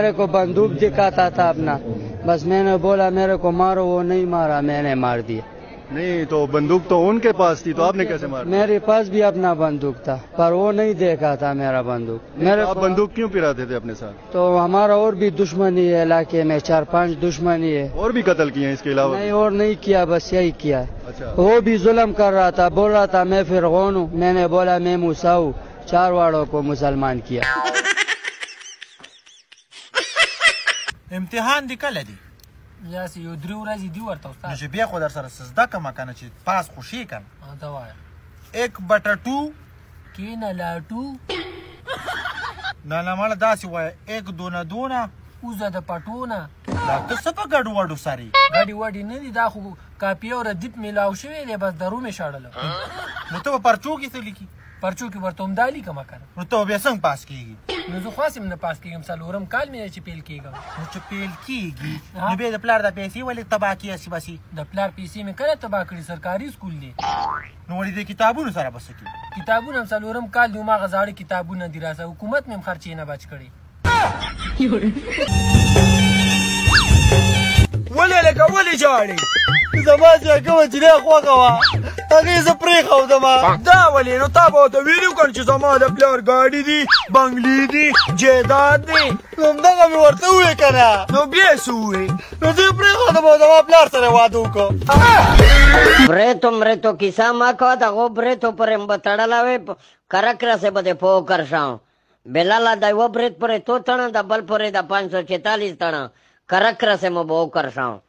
मेरे को बंदूक दिखाता था अपना, बस मैंने बोला मेरे को मारो, वो नहीं मारा, मैंने मार दिया। नहीं तो बंदूक तो उनके पास थी, तो आपने कैसे मारा? मेरे पास भी अपना बंदूक था, पर वो नहीं देखा था मेरा बंदूक। मेरे तो आप बंदूक क्यों पिराते थे अपने साथ? तो हमारा और भी दुश्मनी है इलाके में, 4-5 दुश्मनी है। और भी कत्ल किए हैं इसके अलावा? नहीं, और नहीं किया, बस यही किया। अच्छा। वो भी जुल्म कर रहा था, बोल रहा था मैं फिरौन हूँ, मैंने बोला मैं मूसा हूँ, 4 वालों को मुसलमान किया। امتحان دی کله دی؟ یاسې یو 3 ورځې دي ورته استاد. نو چې بیا خو در سره څه زده کړم که نه چې پاس خو شي که نه. ته وایه 1/2 کېنه لاټو نه نه مړه داسې وایه 1 دونه دونه اوزه د پټونه. دا ته څه په ګډو وډو سرې؟ ګډې وډې نه دي، دا خو کاپي او ردیف میلاو شوی دی، بس درو مې شړله. نو ته به پرچو کې څه لیکي؟ پرچو کې ورته همدا لیکمه که نه. نو ته بیا څنګه پاس کېږي؟ نو زه خو هسې هم نه پاس کېږم، 4م کال مې دی چې پیل کېږم. نو چې پیل کېږي نو بیا د پلار د پیسې ولې تباه کېږي بسې؟ د پلار پیسې مې کله تباه کړي، سرکاري سکول دی. نو ولې د کتابونو سره به څه کوي؟ کتابونه هم 4م کال دي، هماغه زاړه کتابونه دي راسه، حکومت مې هم خرچې نه بچ کړي. ولې لکه ولې ژاړې؟ زما چې کومه جنۍ خوښه وه هغې زه پرېښودم. دا ولې؟ نو تا به ورته ویلي وکړم چې زما د پلار ګاډي دي، بنګلې دي، جایداد دي. نو همدغه مې ورته وویې که نه؟ نو بیا یې څه وویې؟ نو زه یې پرېښودم او زما پلار سره یې واده وکړو. Breto, quizá más cosa, hago breto por embotar la vez, Caracas se puede poco carsan. Belala da igual bret por esto, tan da bal por da 540 tan. Caracas se me poco carsan.